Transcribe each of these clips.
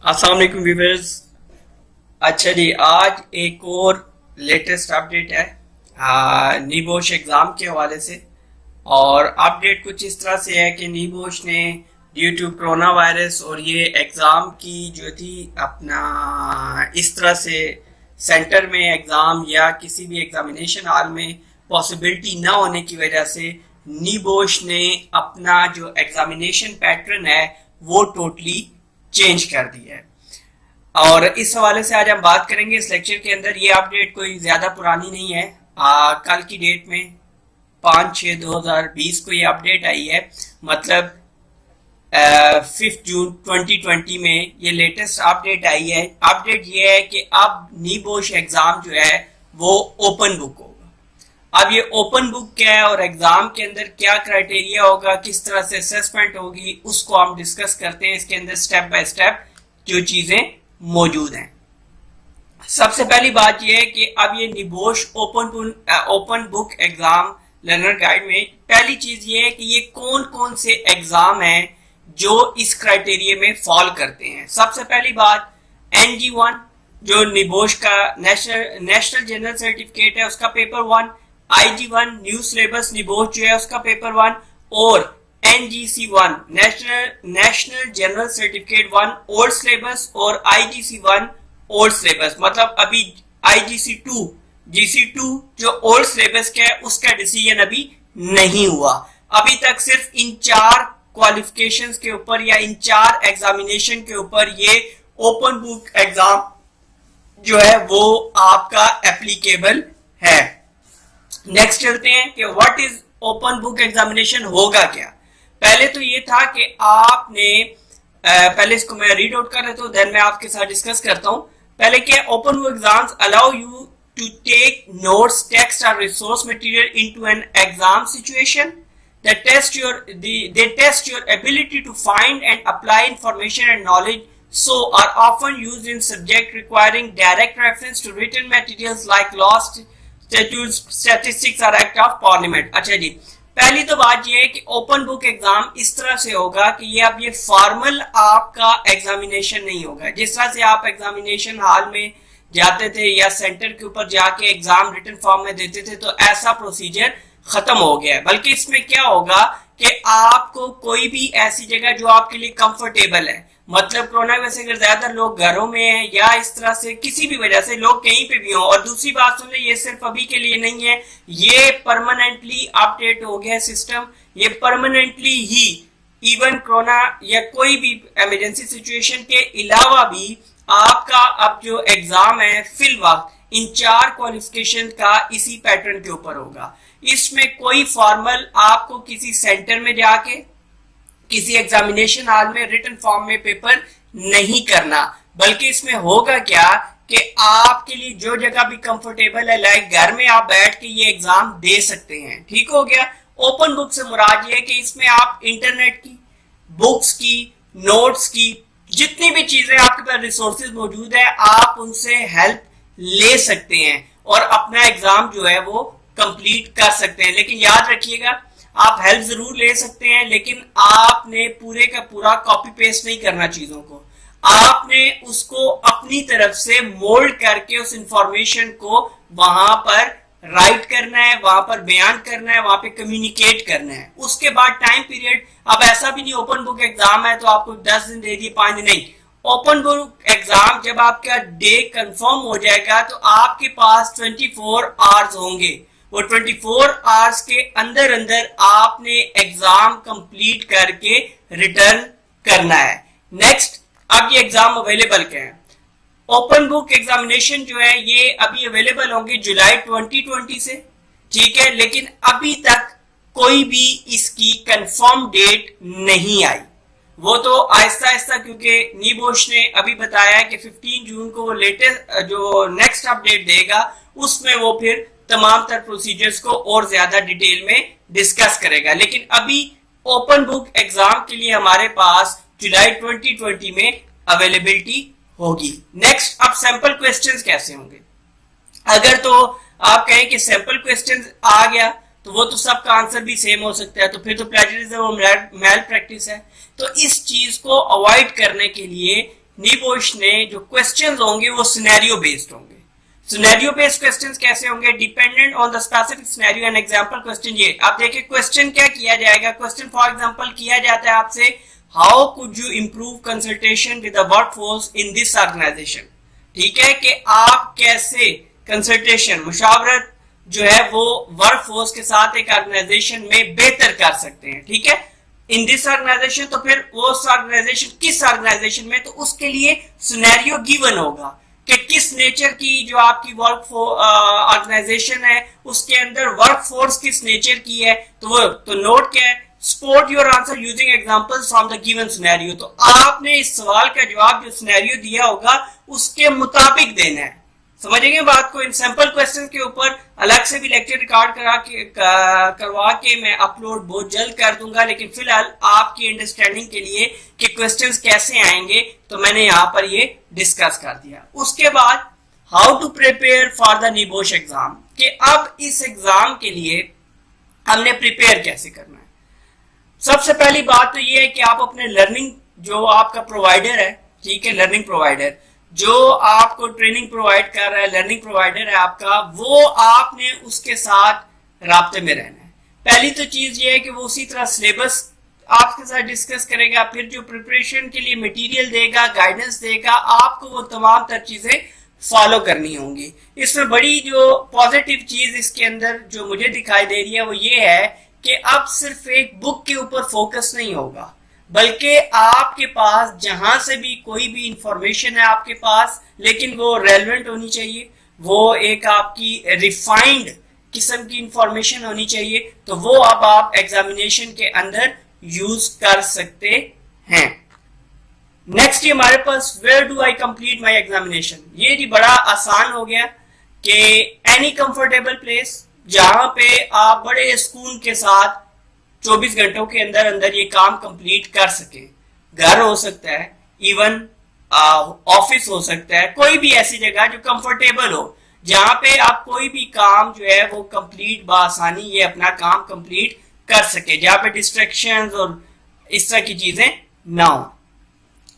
अस्सलाम वालेकुम व्यूअर्स। अच्छा जी, आज एक और लेटेस्ट अपडेट है नीबोश एग्ज़ाम के हवाले से। और अपडेट कुछ इस तरह से है कि नीबोश ने ड्यू टू कोरोना वायरस और ये एग्ज़ाम की जो थी अपना इस तरह से सेंटर में एग्ज़ाम या किसी भी एग्जामिनेशन हॉल में पॉसिबिलिटी ना होने की वजह से नीबोश ने अपना जो एग्जामिनेशन पैटर्न है वो टोटली चेंज कर दिया है। और इस हवाले से आज हम बात करेंगे इस लेक्चर के अंदर। ये अपडेट कोई ज्यादा पुरानी नहीं है, कल की डेट में 5/6/2020 को ये अपडेट आई है। मतलब 5 जून 2020 में ये लेटेस्ट अपडेट आई है। अपडेट ये है कि अब नीबोश एग्जाम जो है वो ओपन बुक होगा। अब ये ओपन बुक क्या है और एग्जाम के अंदर क्या क्राइटेरिया होगा, किस तरह से असेसमेंट होगी, उसको हम डिस्कस करते हैं। इसके अंदर स्टेप बाय स्टेप जो चीजें मौजूद हैं। सबसे पहली बात यह है कि अब ये NEBOSH open book exam learner guide में पहली चीज ये है कि ये कौन कौन से एग्जाम हैं जो इस क्राइटेरिया में फॉल करते हैं। सबसे पहली बात NG1 जो नीबोश का नेशनल जनरल सर्टिफिकेट है उसका पेपर 1, IG1 न्यू सिलेबस नीबोश जो है उसका पेपर 1 और NGC1 national general certificate 1 old syllabus और IGC1 ओल्ड सिलेबस। मतलब अभी IGC2 GC2 जो ओल्ड सिलेबस का है उसका डिसीजन अभी नहीं हुआ। अभी तक सिर्फ इन 4 क्वालिफिकेशंस के ऊपर या इन 4 एग्जामिनेशन के ऊपर ये ओपन बुक एग्जाम जो है वो आपका एप्लीकेबल है। नेक्स्ट चलते हैं कि what is open book examination, होगा क्या। पहले तो ये था कि आपने पहले इसको मैं रीड आउट कर लेता हूं, देन मैं आपके साथ डिस्कस करता हूं। पहले क्या, open book exams allow you to take notes, text और resource material into an exam situation. They test your ability to find and apply information and knowledge, so are often used in subject requiring direct reference to written materials like law, statutes, statistics or act of parliament। अच्छा जी, पहली तो बात ये है कि open book exam इस तरह से होगा कि ये अब ये फॉर्मल आपका एग्जामिनेशन नहीं होगा। जिस तरह से आप एग्जामिनेशन हॉल में जाते थे या सेंटर के ऊपर जाके एग्जाम रिटन फॉर्म में देते थे, तो ऐसा प्रोसीजर खत्म हो गया है। बल्कि इसमें क्या होगा कि आपको कोई भी ऐसी जगह जो आपके लिए कंफर्टेबल है, मतलब कोरोना की वजह से अगर ज्यादा लोग घरों में हैं या इस तरह से किसी भी वजह से लोग कहीं पे भी हों। और दूसरी बात सुन ले, ये सिर्फ अभी के लिए नहीं है, ये परमानेंटली अपडेट हो गया सिस्टम। ये परमानेंटली ही इवन कोरोना या कोई भी इमरजेंसी सिचुएशन के अलावा भी आपका अब जो एग्जाम है फिल वक्त इन 4 क्वालिफिकेशन का इसी पैटर्न के ऊपर होगा। इसमें कोई फॉर्मल आपको किसी सेंटर में जाके किसी एग्जामिनेशन हॉल में रिटन फॉर्म में पेपर नहीं करना, बल्कि इसमें होगा क्या कि आपके लिए जो जगह भी कंफर्टेबल है, लाइक घर में आप बैठ के ये एग्जाम दे सकते हैं। ठीक हो गया। ओपन बुक से मुराद ये है कि इसमें आप इंटरनेट की, बुक्स की, नोट्स की, जितनी भी चीजें आपके पास रिसोर्सेज मौजूद है, आप उनसे हेल्प ले सकते हैं और अपना एग्जाम जो है वो कंप्लीट कर सकते हैं। लेकिन याद रखिएगा, आप हेल्प जरूर ले सकते हैं, लेकिन आपने पूरे का पूरा कॉपी पेस्ट नहीं करना चीजों को। आपने उसको अपनी तरफ से मोल्ड करके उस इंफॉर्मेशन को वहां पर राइट करना है, वहां पर बयान करना है, वहां पे कम्युनिकेट करना है। उसके बाद टाइम पीरियड, अब ऐसा भी नहीं ओपन बुक एग्जाम है तो आपको 10 दिन दे दिए, 5 दिन नहीं। ओपन बुक एग्जाम जब आपका डे कंफर्म हो जाएगा तो आपके पास 24 आवर्स होंगे। वो 24 आवर्स के अंदर अंदर आपने एग्जाम कंप्लीट करके रिटर्न करना है। नेक्स्ट, अब ये एग्जाम अवेलेबल क्या है। ओपन बुक एग्जामिनेशन जो है ये अभी अवेलेबल होंगे जुलाई 2020 से, ठीक है। लेकिन अभी तक कोई भी इसकी कंफर्म डेट नहीं आई। वो तो आहिस्ता आहिस्ता, क्योंकि नीबोश ने अभी बताया कि 15 जून को वो लेटेस्ट जो नेक्स्ट अपडेट देगा उसमें वो फिर तमाम तर प्रोसीजर्स को और ज्यादा डिटेल में डिस्कस करेगा। लेकिन अभी ओपन बुक एग्जाम के लिए हमारे पास जुलाई 2020 में अवेलेबिलिटी होगी। नेक्स्ट, अब सैंपल क्वेश्चंस कैसे होंगे। अगर तो आप कहें कि सैंपल क्वेश्चंस आ गया तो वो तो सबका आंसर भी सेम हो सकता है, तो फिर तो प्लेजरिज्म और मैल प्रैक्टिस है। तो इस चीज को अवॉइड करने के लिए नीबोश ने जो क्वेश्चंस होंगे वो सिनेरियो बेस्ड होंगे। सिनेरियो बेस्ड क्वेश्चंस कैसे होंगे? Dependent on the specific scenario and example question. ये आप देखिए क्वेश्चन क्या किया जाएगा। क्वेश्चन फॉर एग्जांपल किया जाता है आपसे, how could you improve consultation with the workforce in this organisation. ठीक है, कि आप कैसे कंसल्टेशन मुशावरत जो है वो वर्कफोर्स के साथ एक ऑर्गेनाइजेशन में बेहतर कर सकते हैं। ठीक है, इन दिस ऑर्गेनाइजेशन, तो फिर वो ऑर्गेनाइजेशन किस ऑर्गेनाइजेशन में, तो उसके लिए सिनेरियो गिवन होगा कि किस नेचर की जो आपकी वर्क ऑर्गेनाइजेशन है उसके अंदर वर्कफोर्स किस नेचर की है। तो वो तो नोट क्या है, support your answer using examples from the given scenario. तो आपने इस सवाल का जवाब जो सिनेरियो दिया होगा उसके मुताबिक देना है। समझेंगे बात को। इन सैंपल क्वेश्चन के ऊपर अलग से भी लेक्चर रिकॉर्ड करवा के मैं अपलोड बहुत जल्द कर दूंगा, लेकिन फिलहाल आपकी अंडरस्टैंडिंग के लिए कि क्वेश्चंस कैसे आएंगे तो मैंने यहाँ पर ये डिस्कस कर दिया। उसके बाद how to prepare for the NEBOSH exam, कि अब इस एग्जाम के लिए हमने प्रिपेयर कैसे करना है। सबसे पहली बात तो ये है कि आप अपने लर्निंग जो आपका प्रोवाइडर है, ठीक है, लर्निंग प्रोवाइडर जो आपको ट्रेनिंग प्रोवाइड कर रहा है, लर्निंग प्रोवाइडर है आपका, वो आपने उसके साथ राब्ते में रहना है। पहली तो चीज ये है कि वो उसी तरह सिलेबस आपके साथ डिस्कस करेगा, फिर जो प्रिपरेशन के लिए मटेरियल देगा, गाइडेंस देगा, आपको वो तमाम तर चीजें फॉलो करनी होंगी। इसमें बड़ी जो पॉजिटिव चीज इसके अंदर जो मुझे दिखाई दे रही है वो ये है कि अब सिर्फ एक बुक के ऊपर फोकस नहीं होगा, बल्कि आपके पास जहां से भी कोई भी इंफॉर्मेशन है आपके पास, लेकिन वो रेलेवेंट होनी चाहिए, वो एक आपकी रिफाइंड किस्म की इंफॉर्मेशन होनी चाहिए, तो वो अब आप एग्जामिनेशन के अंदर यूज कर सकते हैं। नेक्स्ट ये हमारे पास where do I complete my examination. ये जी बड़ा आसान हो गया कि एनी कंफर्टेबल प्लेस जहां पे आप बड़े सुकून के साथ 24 घंटों के अंदर अंदर ये काम कंप्लीट कर सके। घर हो सकता है, इवन ऑफिस हो सकता है, कोई भी ऐसी जगह जो कंफर्टेबल हो, जहां पे आप कोई भी काम जो है वो कंप्लीट बासानी ये अपना काम कंप्लीट कर सके, जहां पे डिस्ट्रैक्शंस और इस तरह की चीजें ना हो।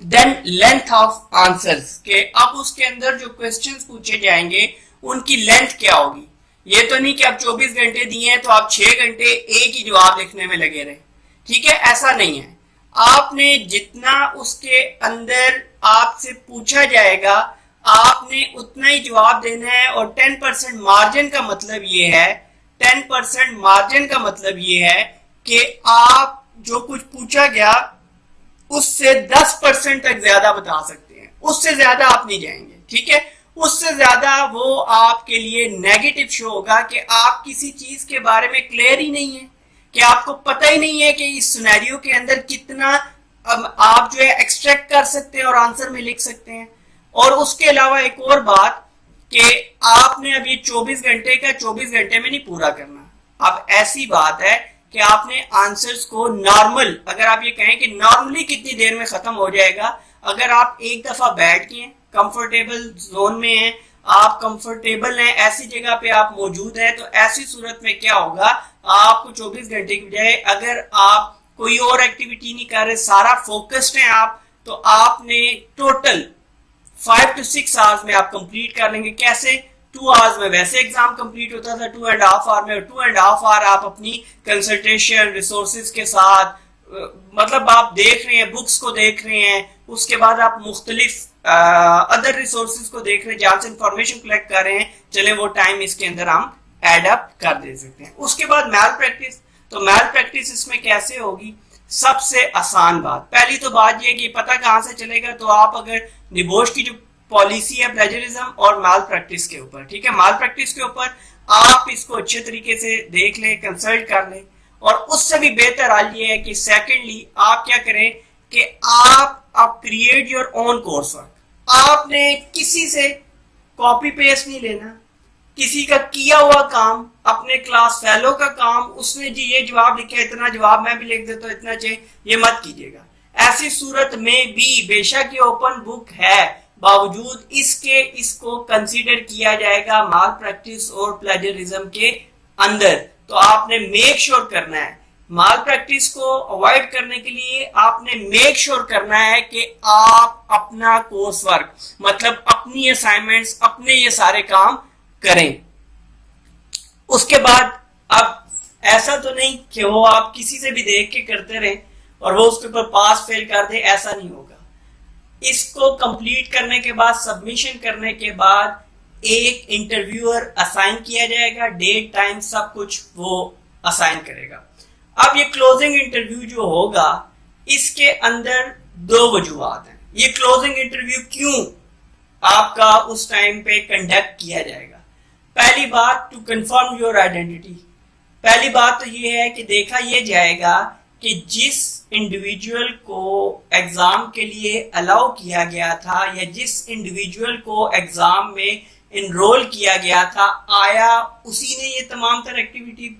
देन लेंथ ऑफ आंसर्स, के अब उसके अंदर जो क्वेश्चंस पूछे जाएंगे उनकी लेंथ क्या होगी। ये तो नहीं कि आप 24 घंटे दिए हैं तो आप 6 घंटे एक ही जवाब लिखने में लगे रहे, ठीक है, ऐसा नहीं है। आपने जितना उसके अंदर आपसे पूछा जाएगा आपने उतना ही जवाब देना है। और 10% मार्जिन का मतलब ये है, 10% मार्जिन का मतलब ये है कि आप जो कुछ पूछा गया उससे 10% तक ज्यादा बता सकते हैं, उससे ज्यादा आप नहीं जाएंगे, ठीक है। उससे ज्यादा वो आपके लिए नेगेटिव शो होगा कि आप किसी चीज के बारे में क्लियर ही नहीं है, कि आपको पता ही नहीं है कि इस सिनेरियो के अंदर कितना आप जो है एक्सट्रैक्ट कर सकते हैं और आंसर में लिख सकते हैं। और उसके अलावा एक और बात कि आपने अब ये 24 घंटे का 24 घंटे में नहीं पूरा करना। अब ऐसी बात है कि आपने आंसर्स को नॉर्मल, अगर आप ये कहें कि नॉर्मली कितनी देर में खत्म हो जाएगा, अगर आप एक दफा बैठ के कंफर्टेबल जोन में हैं, आप कंफर्टेबल हैं, ऐसी जगह पे आप मौजूद हैं, तो ऐसी सूरत में क्या होगा, आपको 24 घंटे की बजाय अगर आप कोई और एक्टिविटी नहीं कर रहे, सारा फोकस्ड हैं आप, तो आपने टोटल 5 to 6 आवर्स में आप कंप्लीट कर लेंगे। कैसे? 2 आवर्स में वैसे एग्जाम कंप्लीट होता था 2.5 आवर में, और 2.5 आवर आप अपनी कंसल्टेशन रिसोर्सेज के साथ, मतलब आप देख रहे हैं, बुक्स को देख रहे हैं, उसके बाद आप मुख्तलिफ अदर रिसोर्सेज को देख रहे हैं, जहां से इंफॉर्मेशन कलेक्ट कर रहे हैं, चले वो टाइम इसके अंदर हम एड अप कर दे सकते हैं। उसके बाद मैल प्रैक्टिस, तो मैल प्रैक्टिस इसमें कैसे होगी? सबसे आसान बात, पहली तो बात ये कि पता कहां से चलेगा, तो आप अगर निबोश की जो पॉलिसी है प्लेजरिज्म और माल प्रैक्टिस के ऊपर, ठीक है, माल प्रैक्टिस के ऊपर आप इसको अच्छे तरीके से देख लें, कंसल्ट कर लें। और उससे भी बेहतर हाल ये है कि सेकेंडली आप क्या करें कि आप create your own course work. आपने किसी से कॉपी पेस्ट नहीं लेना, किसी का किया हुआ काम, अपने क्लास फेलो का काम, उसने जी ये जवाब लिखा, इतना जवाब मैं भी लिख देता हूं, इतना चाहिए, ये मत कीजिएगा। ऐसी सूरत में भी बेशक ये ओपन बुक है, बावजूद इसके इसको कंसीडर किया जाएगा माल प्रैक्टिस और प्लेजरिज्म के अंदर। तो आपने मेक श्योर करना है माल प्रैक्टिस को अवॉइड करने के लिए आपने मेक श्योर करना है कि आप अपना कोर्स वर्क मतलब अपनी असाइनमेंट्स अपने ये सारे काम करें। उसके बाद अब ऐसा तो नहीं कि वो आप किसी से भी देख के करते रहें और वो उसके ऊपर पास फेल कर दे, ऐसा नहीं होगा। इसको कंप्लीट करने के बाद सबमिशन करने के बाद एक इंटरव्यूअर असाइन किया जाएगा, डेट टाइम सब कुछ वो असाइन करेगा। अब ये क्लोजिंग इंटरव्यू जो होगा इसके अंदर दो वजूहात हैं। ये क्लोजिंग इंटरव्यू क्यों आपका उस टाइम पे कंडक्ट किया जाएगा? पहली बात, टू कंफर्म योर आइडेंटिटी। पहली बात तो ये है कि देखा ये जाएगा कि जिस इंडिविजुअल को एग्जाम के लिए अलाउ किया गया था या जिस इंडिविजुअल को एग्जाम में इनरोल किया गया था, आया उसी ने ये तमाम तरह एक्टिविटी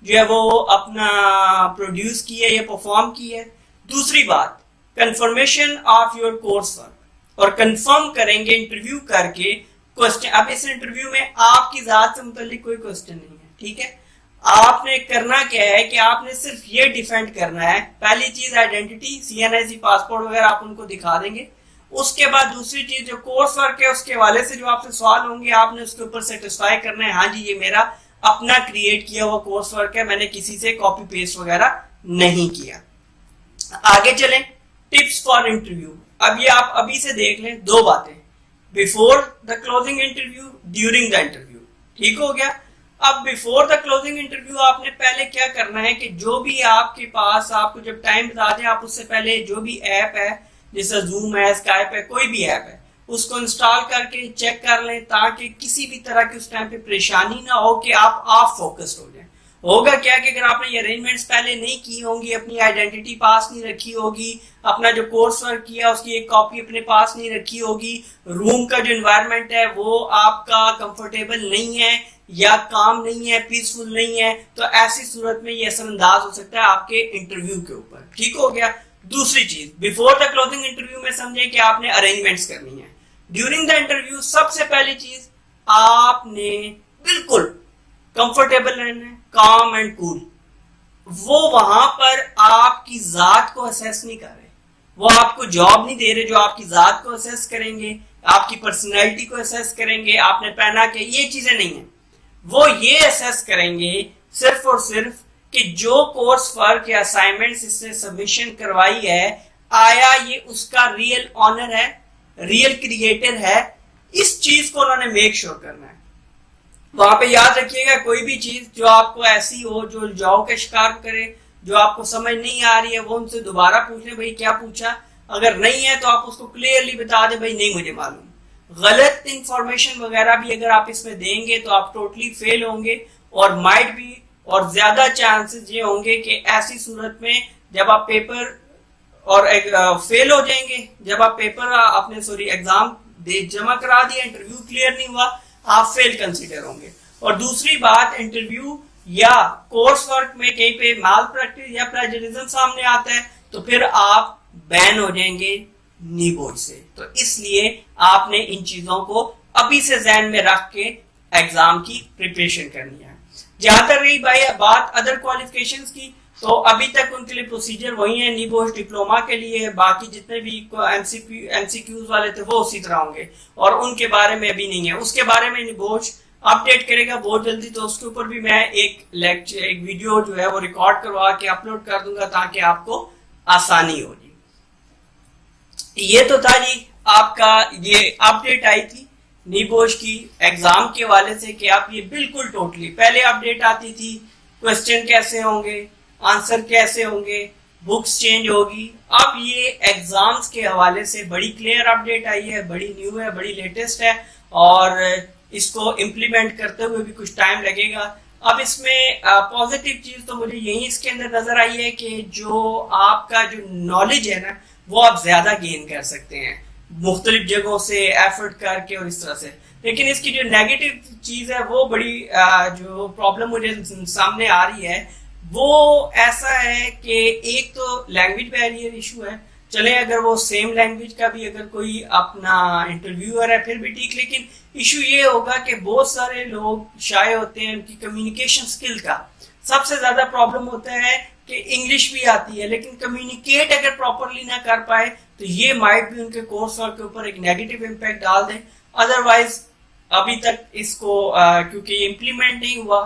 जो है वो अपना प्रोड्यूस की है या परफॉर्म की है। दूसरी बात, confirmation of your course work, और कंफर्म करेंगे इंटरव्यू करके क्वेश्चन। अब इस इंटरव्यू में आपकी जात से मुताल्लिक कोई क्वेश्चन नहीं है, ठीक है। आपने करना क्या है कि आपने सिर्फ ये डिफेंड करना है। पहली चीज आइडेंटिटी, CNIC पासपोर्ट वगैरह आप उनको दिखा देंगे। उसके बाद दूसरी चीज जो कोर्स वर्क है उसके हवाले से जो आपसे सवाल होंगे आपने उसके ऊपर सेटिस्फाई करना है, हाँ जी ये मेरा अपना क्रिएट किया हुआ कोर्स वर्क है, मैंने किसी से कॉपी पेस्ट वगैरह नहीं किया। आगे चलें, टिप्स फॉर इंटरव्यू। अब ये आप अभी से देख लें, दो बातें, before the closing interview, during the interview, ठीक हो गया। अब बिफोर द क्लोजिंग इंटरव्यू आपने पहले क्या करना है कि जो भी आपके पास आपको जब टाइम बता दें, आप उससे पहले जो भी ऐप है जैसे जूम है, स्काइप है, कोई भी ऐप है उसको इंस्टॉल करके चेक कर लें ताकि किसी भी तरह की उस टाइम पे परेशानी ना हो कि आप ऑफ फोकस्ड हो जाए। होगा क्या कि अगर आपने ये अरेंजमेंट्स पहले नहीं की होंगी, अपनी आइडेंटिटी पास नहीं रखी होगी, अपना जो कोर्स वर्क किया उसकी एक कॉपी अपने पास नहीं रखी होगी, रूम का जो एनवायरनमेंट है वो आपका कंफर्टेबल नहीं है या काम नहीं है, पीसफुल नहीं है, तो ऐसी सूरत में ये असरअंदाज हो सकता है आपके इंटरव्यू के ऊपर, ठीक हो गया। दूसरी चीज, बिफोर द क्लोजिंग इंटरव्यू में समझें कि आपने अरेंजमेंट्स करनी है। ड्यूरिंग द इंटरव्यू सबसे पहली चीज आपने बिल्कुल कंफर्टेबल रहना है, काम एंड कूल। वो वहां पर आपकी जात को असेस नहीं कर रहे, वो आपको जॉब नहीं दे रहे जो आपकी जात को असेस करेंगे, आपकी पर्सनैलिटी को असेस करेंगे, आपने पहना के, ये चीजें नहीं है। वो ये असेस करेंगे सिर्फ और सिर्फ कि जो कोर्स वर्क या असाइनमेंट्स इसने सबमिशन करवाई है, आया ये उसका रियल ऑनर है, रियल क्रिएटर है, इस चीज को उन्होंने मेक श्योर करना है। वहां पे याद रखिएगा, कोई भी चीज जो आपको ऐसी हो जो उलझाव का शिकार करे, जो आपको समझ नहीं आ रही है, वो उनसे दोबारा पूछ ले, भाई क्या पूछा। अगर नहीं है तो आप उसको क्लियरली बता दें, भाई नहीं मुझे मालूम। गलत इंफॉर्मेशन वगैरह भी अगर आप इसमें देंगे तो आप टोटली फेल होंगे, और माइट भी, और ज्यादा चांसेस ये होंगे कि ऐसी सूरत में जब आप पेपर और फेल हो जाएंगे, जब आप पेपर आपने एग्जाम जमा करा दिया, इंटरव्यू क्लियर नहीं हुआ, आप फेल कंसीडर होंगे। और दूसरी बात, इंटरव्यू या कोर्स वर्क में कहीं पे माल प्रैक्टिस या प्लेजरिज्म सामने आता है तो फिर आप बैन हो जाएंगे नीबोर्ड से। तो इसलिए आपने इन चीजों को अभी से ध्यान में रख के एग्जाम की प्रिपरेशन करनी है। जहां तक रही भाई बात अदर क्वालिफिकेशंस की, तो अभी तक उनके लिए प्रोसीजर वही है, नीबोश डिप्लोमा के लिए। बाकी जितने भी एमसीक्यूज वाले थे वो उसी तरह होंगे, और उनके बारे में अभी नहीं है। उसके बारे में नीबोश अपडेट करेगा बहुत जल्दी, तो उसके ऊपर भी मैं एक वीडियो जो है वो रिकॉर्ड करवा के अपलोड कर दूंगा ताकि आपको आसानी हो जी। ये तो था जी आपका, ये अपडेट आई थी नीबोश की एग्जाम के हवाले से कि आप ये बिल्कुल टोटली, पहले अपडेट आती थी क्वेश्चन कैसे होंगे, आंसर कैसे होंगे, बुक्स चेंज होगी। अब ये एग्जाम्स के हवाले से बड़ी क्लियर अपडेट आई है, बड़ी न्यू है, बड़ी लेटेस्ट है, और इसको इम्प्लीमेंट करते हुए भी कुछ टाइम लगेगा। अब इसमें पॉजिटिव चीज तो मुझे यही इसके अंदर नजर आई है कि जो आपका जो नॉलेज है ना वो आप ज्यादा गेन कर सकते हैं मुख्तलिफ जगहों से एफर्ट करके और इस तरह से। लेकिन इसकी जो नेगेटिव चीज है वो बड़ी जो प्रॉब्लम मुझे सामने आ रही है वो ऐसा है कि एक तो लैंग्वेज बैरियर इशू है। चले अगर वो सेम लैंग्वेज का भी अगर कोई अपना इंटरव्यूअर है फिर भी ठीक, लेकिन इशू ये होगा कि बहुत सारे लोग शाये होते हैं, उनकी कम्युनिकेशन स्किल का सबसे ज्यादा प्रॉब्लम होता है कि इंग्लिश भी आती है लेकिन कम्युनिकेट अगर प्रॉपरली ना कर पाए तो ये माइट भी उनके कोर्स वर्क के ऊपर एक नेगेटिव इम्पैक्ट डाल दे। अदरवाइज अभी तक इसको क्योंकि ये इम्प्लीमेंट नहीं हुआ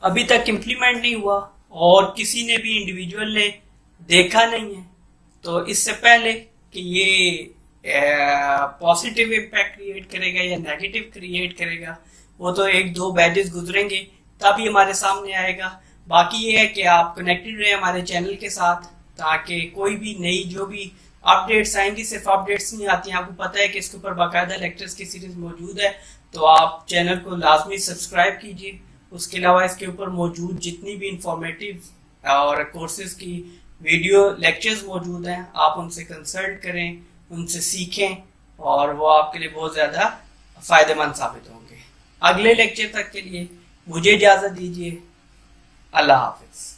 अभी तक इम्प्लीमेंट नहीं हुआ और किसी ने भी इंडिविजुअल ने देखा नहीं है, तो इससे पहले कि ये पॉजिटिव इम्पैक्ट क्रिएट करेगा या नेगेटिव क्रिएट करेगा वो तो एक दो बैचेस गुजरेंगे तब ही हमारे सामने आएगा। बाकी ये है कि आप कनेक्टेड रहे हमारे चैनल के साथ ताकि कोई भी नई जो भी अपडेट्स आएंगी, सिर्फ अपडेट्स नहीं आती हैं, आपको पता है कि इसके ऊपर बाकायदा लेक्चर्स की सीरीज मौजूद है, तो आप चैनल को लाजमी सब्सक्राइब कीजिए। उसके अलावा इसके ऊपर मौजूद जितनी भी इंफॉर्मेटिव और कोर्सेज की वीडियो लेक्चर्स मौजूद हैं आप उनसे कंसल्ट करें, उनसे सीखें और वो आपके लिए बहुत ज़्यादा फ़ायदेमंद साबित होंगे। अगले लेक्चर तक के लिए मुझे इजाज़त दीजिए। अल्लाह हाफिज़।